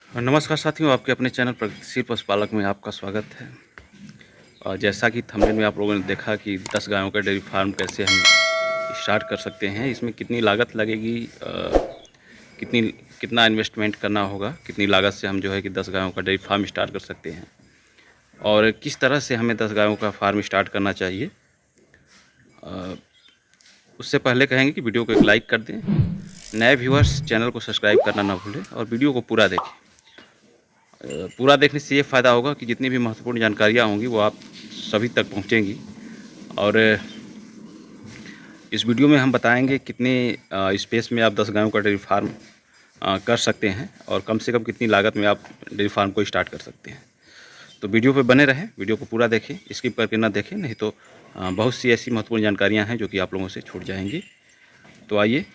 नमस्कार साथियों, आपके अपने चैनल प्रगतिशील पशुपालक में आपका स्वागत है। और जैसा कि थंबनेल में आप लोगों ने देखा कि 10 गायों का डेयरी फार्म कैसे हम स्टार्ट कर सकते हैं, इसमें कितनी लागत लगेगी, कितनी कितना इन्वेस्टमेंट करना होगा, कितनी लागत से हम जो है कि 10 गायों का डेयरी फार्म स्टार्ट कर सकते हैं और किस तरह से हमें 10 गायों का फार्म स्टार्ट करना चाहिए। उससे पहले कहेंगे कि वीडियो को एक लाइक कर दें, नए व्यूअर्स चैनल को सब्सक्राइब करना ना भूलें और वीडियो को पूरा देखें। पूरा देखने से ये फ़ायदा होगा कि जितनी भी महत्वपूर्ण जानकारियाँ होंगी वो आप सभी तक पहुँचेंगी। और इस वीडियो में हम बताएंगे कितने स्पेस में आप 10 गायों का डेयरी फार्म कर सकते हैं और कम से कम कितनी लागत में आप डेयरी फार्म को स्टार्ट कर सकते हैं। तो वीडियो पे बने रहें, वीडियो को पूरा देखें, स्किप करके ना देखें, नहीं तो बहुत सी ऐसी महत्वपूर्ण जानकारियाँ हैं जो कि आप लोगों से छूट जाएंगी। तो आइए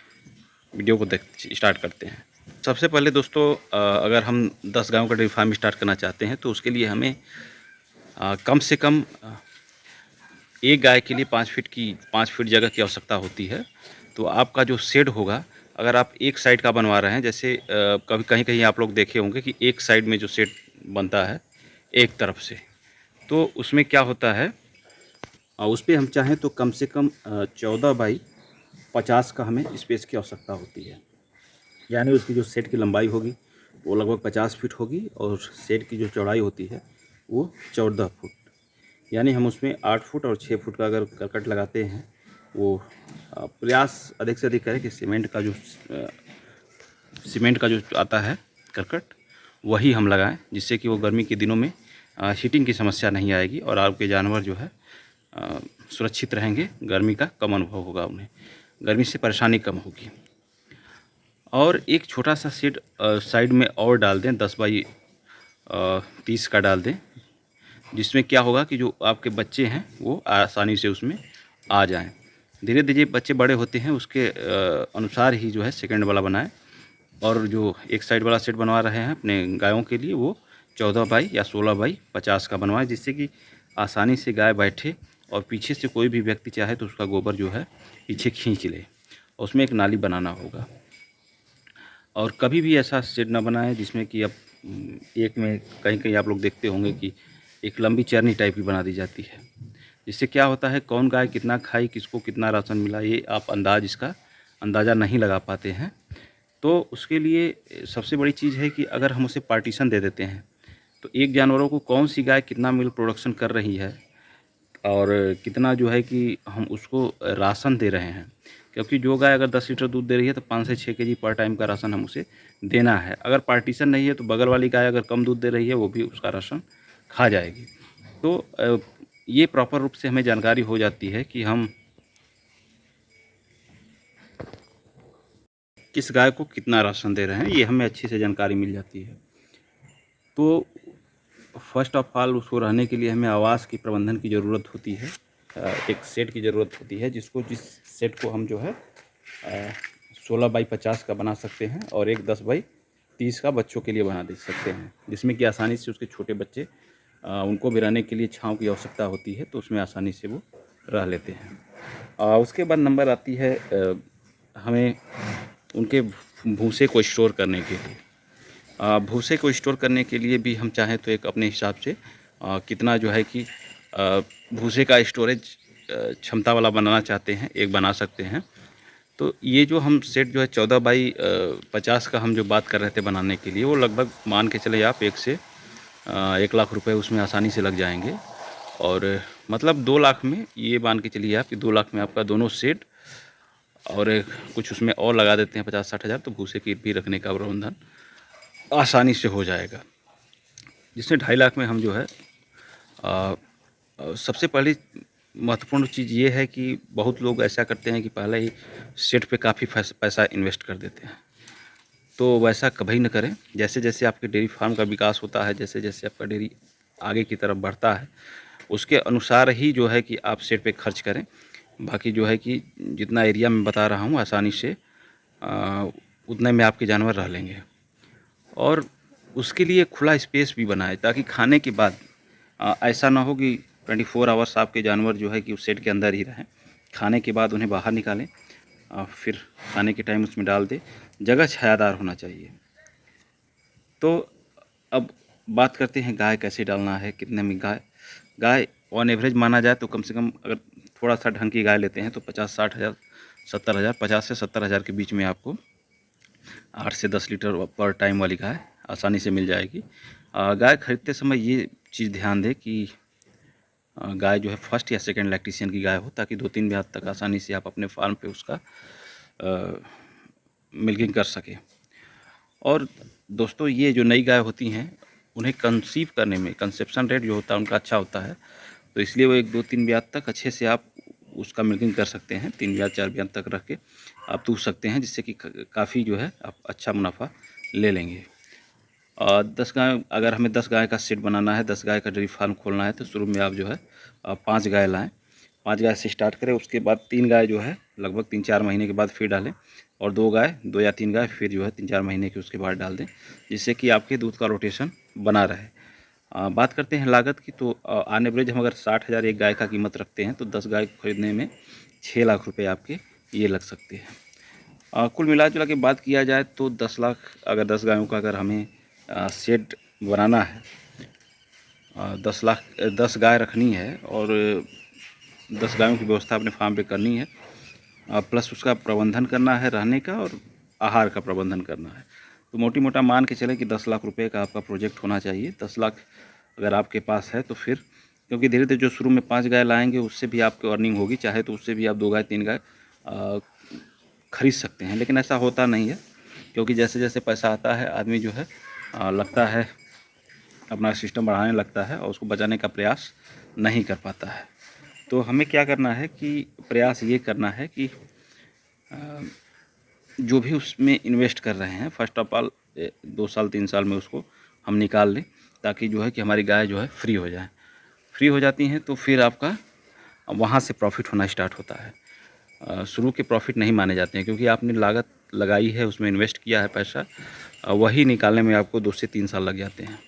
वीडियो को स्टार्ट करते हैं। सबसे पहले दोस्तों, अगर हम 10 गायों का डेयरी फार्म स्टार्ट करना चाहते हैं तो उसके लिए हमें कम से कम एक गाय के लिए 5 फीट जगह की आवश्यकता होती है। तो आपका जो शेड होगा, अगर आप एक साइड का बनवा रहे हैं, जैसे कभी कहीं कहीं आप लोग देखे होंगे कि एक साइड में जो शेड बनता है एक तरफ से, तो उसमें क्या होता है, उस पर हम चाहें तो कम से कम 14 बाई 50 का हमें स्पेस की आवश्यकता होती है। यानी उसकी जो सेट की लंबाई होगी वो लगभग 50 फीट होगी और सेट की जो चौड़ाई होती है वो 14 फुट। यानी हम उसमें 8 फुट और 6 फुट का अगर करकट लगाते हैं, वो प्रयास अधिक से अधिक करें कि सीमेंट का जो आता है करकट वही हम लगाएं, जिससे कि वो गर्मी के दिनों में हीटिंग की समस्या नहीं आएगी और आपके जानवर जो है सुरक्षित रहेंगे, गर्मी का कम अनुभव होगा, उन्हें गर्मी से परेशानी कम होगी। और एक छोटा सा शेड साइड में और डाल दें, 10 बाई 30 का डाल दें, जिसमें क्या होगा कि जो आपके बच्चे हैं वो आसानी से उसमें आ जाएं। धीरे धीरे बच्चे बड़े होते हैं, उसके अनुसार ही जो है सेकंड वाला बनाएं। और जो एक साइड वाला सेट बनवा रहे हैं अपने गायों के लिए, वो 14 बाई या 16 बाई 50 का बनवाएं, जिससे कि आसानी से गाय बैठे और पीछे से कोई भी व्यक्ति चाहे तो उसका गोबर जो है पीछे खींच ले। उसमें एक नाली बनाना होगा। और कभी भी ऐसा शेड ना बनाएं जिसमें कि अब एक में कहीं कहीं आप लोग देखते होंगे कि एक लंबी चरनी टाइप की बना दी जाती है, जिससे क्या होता है, कौन गाय कितना खाई, किसको कितना राशन मिला, ये आप इसका अंदाज़ा नहीं लगा पाते हैं। तो उसके लिए सबसे बड़ी चीज़ है कि अगर हम उसे पार्टीशन दे देते हैं तो एक जानवरों को कौन सी गाय कितना मिल्क प्रोडक्शन कर रही है और कितना जो है कि हम उसको राशन दे रहे हैं, क्योंकि जो गाय अगर 10 लीटर दूध दे रही है तो 5 से 6 केजी पर टाइम का राशन हम उसे देना है। अगर पार्टीशन नहीं है तो बगल वाली गाय अगर कम दूध दे रही है वो भी उसका राशन खा जाएगी। तो ये प्रॉपर रूप से हमें जानकारी हो जाती है कि हम किस गाय को कितना राशन दे रहे हैं, ये हमें अच्छी से जानकारी मिल जाती है। तो फर्स्ट ऑफ ऑल उसको रहने के लिए हमें आवास की प्रबंधन की ज़रूरत होती है, एक सेट की ज़रूरत होती है, जिस सेट को हम जो है 16 बाई 50 का बना सकते हैं और एक 10 बाई 30 का बच्चों के लिए बना दे सकते हैं, जिसमें कि आसानी से उसके छोटे बच्चे उनको भी रहने के लिए छांव की आवश्यकता होती है, तो उसमें आसानी से वो रह लेते हैं। उसके बाद नंबर आती है हमें उनके भूसे को स्टोर करने के लिए। भूसे को स्टोर करने के लिए भी हम चाहें तो एक अपने हिसाब से कितना जो है कि भूसे का स्टोरेज क्षमता वाला बनाना चाहते हैं, एक बना सकते हैं। तो ये जो हम सेट जो है 14 बाई 50 का हम जो बात कर रहे थे बनाने के लिए, वो लगभग मान के चले आप 1 लाख रुपए उसमें आसानी से लग जाएंगे। और मतलब 2 लाख में ये मान के चलिए आप कि 2 लाख में आपका दोनों सेट और कुछ उसमें और लगा देते हैं 50-60 हज़ार, तो भूसे की भी रखने का प्रबंधन आसानी से हो जाएगा। जिसमें 2.5 लाख में हम जो है सबसे पहली महत्वपूर्ण चीज़ ये है कि बहुत लोग ऐसा करते हैं कि पहले ही सेट पे काफ़ी पैसा इन्वेस्ट कर देते हैं। तो वैसा कभी न करें। जैसे जैसे आपके डेयरी फार्म का विकास होता है, जैसे जैसे आपका डेयरी आगे की तरफ बढ़ता है, उसके अनुसार ही जो है कि आप सेट पे खर्च करें। बाकी जो है कि जितना एरिया मैं बता रहा हूँ, आसानी से उतने में आपके जानवर रह लेंगे। और उसके लिए खुला स्पेस भी बनाएं, ताकि खाने के बाद ऐसा ना हो कि 24 आवर्स आपके जानवर जो है कि उस सेट के अंदर ही रहें। खाने के बाद उन्हें बाहर निकालें, फिर खाने के टाइम उसमें डाल दें। जगह छायादार होना चाहिए। तो अब बात करते हैं गाय कैसे डालना है, कितने में गाय ऑन एवरेज माना जाए तो कम से कम अगर थोड़ा सा ढंग की गाय लेते हैं तो 50-60 हज़ार 70 हज़ार 50 से 70 हज़ार के बीच में आपको 8 से 10 लीटर पर टाइम वाली गाय आसानी से मिल जाएगी। गाय खरीदते समय ये चीज़ ध्यान दें कि गाय जो है फर्स्ट या सेकंड लैक्टेशन की गाय हो, ताकि 2-3 ब्यात तक आसानी से आप अपने फार्म पे उसका मिल्किंग कर सकें। और दोस्तों ये जो नई गाय होती हैं उन्हें कंसीव करने में कंसेप्शन रेट जो होता है उनका अच्छा होता है, तो इसलिए वो 1-2-3 ब्यात तक अच्छे से आप उसका मिल्किंग कर सकते हैं। 3 ब्यात 4 ब्यात तक रख के आप दूध सकते हैं, जिससे कि काफ़ी जो है आप अच्छा मुनाफा ले लेंगे। 10 गाय अगर हमें 10 गाय का सेट बनाना है, 10 गाय का डेयरी फार्म खोलना है, तो शुरू में आप जो है 5 गाय लाएँ। 5 गाय से स्टार्ट करें, उसके बाद 3 गाय जो है लगभग 3-4 महीने के बाद फिर डालें, और 2 या 3 गाय फिर जो है 3-4 महीने के उसके बाद डाल दें, जिससे कि आपके दूध का रोटेशन बना रहे। बात करते हैं लागत की, तो ऑन एवरेज हम अगर 60 हज़ार एक गाय का कीमत रखते हैं तो 10 गाय को खरीदने में 6 लाख रुपये आपके ये लग सकते हैं। कुल मिला जुला के बात किया जाए तो 10 लाख, अगर 10 गायों का अगर हमें शेड बनाना है, 10 गाय रखनी है और 10 गायों की व्यवस्था अपने फार्म पे करनी है, प्लस उसका प्रबंधन करना है, रहने का और आहार का प्रबंधन करना है, तो मोटी मोटा मान के चले कि 10 लाख रुपए का आपका प्रोजेक्ट होना चाहिए। 10 लाख अगर आपके पास है तो फिर, क्योंकि धीरे धीरे जो शुरू में 5 गाय लाएंगे उससे भी आपको अर्निंग होगी, चाहे तो उससे भी आप 2 गाय 3 गाय खरीद सकते हैं, लेकिन ऐसा होता नहीं है, क्योंकि जैसे जैसे पैसा आता है आदमी जो है लगता है अपना सिस्टम बढ़ाने लगता है और उसको बचाने का प्रयास नहीं कर पाता है। तो हमें क्या करना है कि प्रयास ये करना है कि जो भी उसमें इन्वेस्ट कर रहे हैं फर्स्ट ऑफ ऑल 2 साल 3 साल में उसको हम निकाल लें, ताकि जो है कि हमारी गाय जो है फ्री हो जाए। फ्री हो जाती हैं तो फिर आपका वहाँ से प्रॉफिट होना स्टार्ट होता है। शुरू के प्रॉफिट नहीं माने जाते हैं, क्योंकि आपने लागत लगाई है, उसमें इन्वेस्ट किया है पैसा, वही निकालने में आपको 2 से 3 साल लग जाते हैं।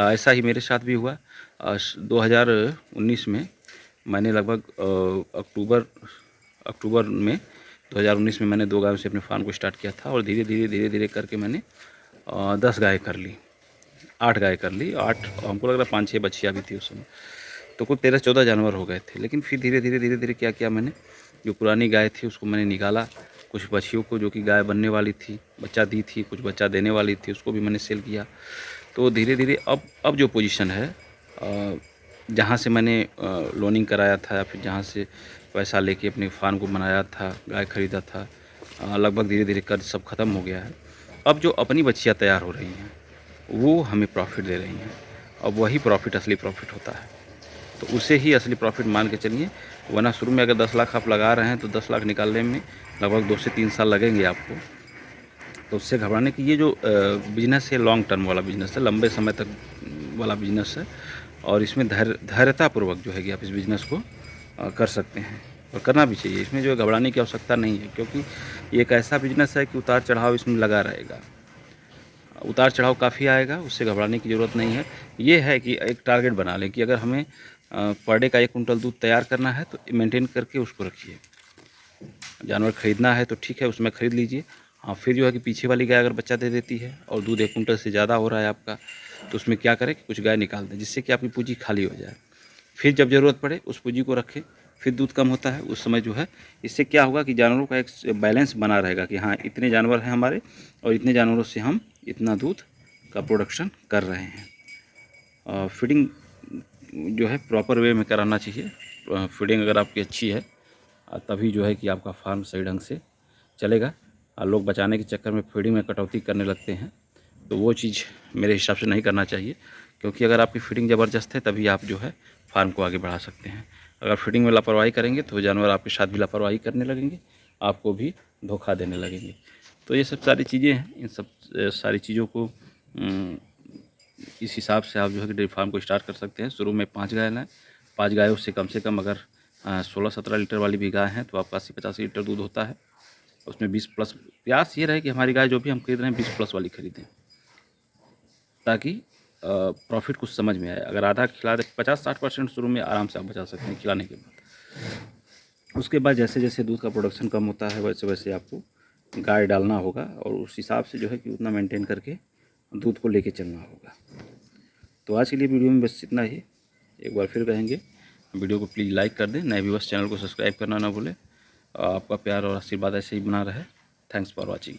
ऐसा ही मेरे साथ भी हुआ। 2019 में मैंने लगभग अक्टूबर में 2019 में मैंने 2 गायों से अपने फार्म को स्टार्ट किया था, और धीरे धीरे करके मैंने 10 गाय कर ली, 8 गाय कर ली, 8 हमको लग रहा 5-6 बच्चियाँ भी थी उस समय, तो कुल 13-14 जानवर हो गए थे। लेकिन फिर धीरे धीरे क्या किया मैंने, जो पुरानी गाय थी उसको मैंने निकाला, कुछ बच्चियों को जो कि गाय बनने वाली थी बच्चा दी थी, कुछ बच्चा देने वाली थी उसको भी मैंने सेल किया। तो धीरे धीरे अब जो पोजीशन है, जहाँ से मैंने लोनिंग कराया था या फिर जहाँ से पैसा लेके अपने फार्म को बनाया था, गाय खरीदा था, लगभग धीरे धीरे कर्ज सब ख़त्म हो गया है। अब जो अपनी बच्चियाँ तैयार हो रही हैं वो हमें प्रॉफिट दे रही हैं, अब वही प्रॉफिट असली प्रॉफिट होता है, तो उसे ही असली प्रॉफिट मान के चलिए। वरना शुरू में अगर 10 लाख आप लगा रहे हैं तो 10 लाख निकालने में लगभग 2 से 3 साल लगेंगे आपको। तो उससे घबराने की, ये जो बिज़नेस है लॉन्ग टर्म वाला बिज़नेस है, लंबे समय तक वाला बिज़नेस है, और इसमें धैर्यतापूर्वक जो है कि आप इस बिज़नेस को कर सकते हैं और करना भी चाहिए। इसमें जो है घबराने की आवश्यकता नहीं है, क्योंकि ये एक ऐसा बिज़नेस है कि उतार चढ़ाव इसमें लगा रहेगा, उतार चढ़ाव काफ़ी आएगा, उससे घबराने की ज़रूरत नहीं है। ये है कि एक टारगेट बना लें कि अगर हमें पर डे का 1 कुंटल दूध तैयार करना है तो मेंटेन करके उसको रखिए। जानवर ख़रीदना है तो ठीक है, उसमें ख़रीद लीजिए। हाँ, फिर जो है कि पीछे वाली गाय अगर बच्चा दे देती है और दूध 1 कुंटल से ज़्यादा हो रहा है आपका, तो उसमें क्या करें कि कुछ गाय निकाल दें, जिससे कि आपकी पूँजी खाली हो जाए। फिर जब ज़रूरत पड़े उस पूँजी को रखें, फिर दूध कम होता है उस समय जो है, इससे क्या होगा कि जानवरों का एक बैलेंस बना रहेगा कि हाँ, इतने जानवर हैं हमारे और इतने जानवरों से हम इतना दूध का प्रोडक्शन कर रहे हैं। फीडिंग जो है प्रॉपर वे में कराना चाहिए। फीडिंग अगर आपकी अच्छी है तभी जो है कि आपका फार्म सही ढंग से चलेगा। लोग बचाने के चक्कर में फीडिंग में कटौती करने लगते हैं, तो वो चीज़ मेरे हिसाब से नहीं करना चाहिए, क्योंकि अगर आपकी फीडिंग ज़बरदस्त है तभी आप जो है फार्म को आगे बढ़ा सकते हैं। अगर फीडिंग में लापरवाही करेंगे तो जानवर आपके साथ भी लापरवाही करने लगेंगे, आपको भी धोखा देने लगेंगे। तो ये सब सारी चीज़ें हैं, इन सब सारी चीज़ों को इस हिसाब से आप जो है कि डेयरी फार्म को स्टार्ट कर सकते हैं। शुरू में 5 गाय लाएँ, 5 गायों से कम अगर 16-17 लीटर वाली भी गाय हैं तो आपका 80-85 लीटर दूध होता है। उसमें 20 प्लस प्रयास ये रहे कि हमारी गाय जो भी हम खरीद रहे हैं 20 प्लस वाली खरीदें, ताकि प्रॉफिट कुछ समझ में आए। अगर आधा खिला दे 50-60% शुरू में आराम से आप बचा सकते हैं खिलाने के बाद। उसके बाद जैसे जैसे दूध का प्रोडक्शन कम होता है वैसे वैसे आपको गाय डालना होगा, और उस हिसाब से जो है कि उतना मेंटेन करके दूध को लेके चलना होगा। तो आज के लिए वीडियो में बस इतना ही। एक बार फिर कहेंगे, वीडियो को प्लीज़ लाइक कर दें, नए व्यूअर्स चैनल को सब्सक्राइब करना ना भूलें। आपका प्यार और आशीर्वाद ऐसे ही बना रहे। Thanks for watching.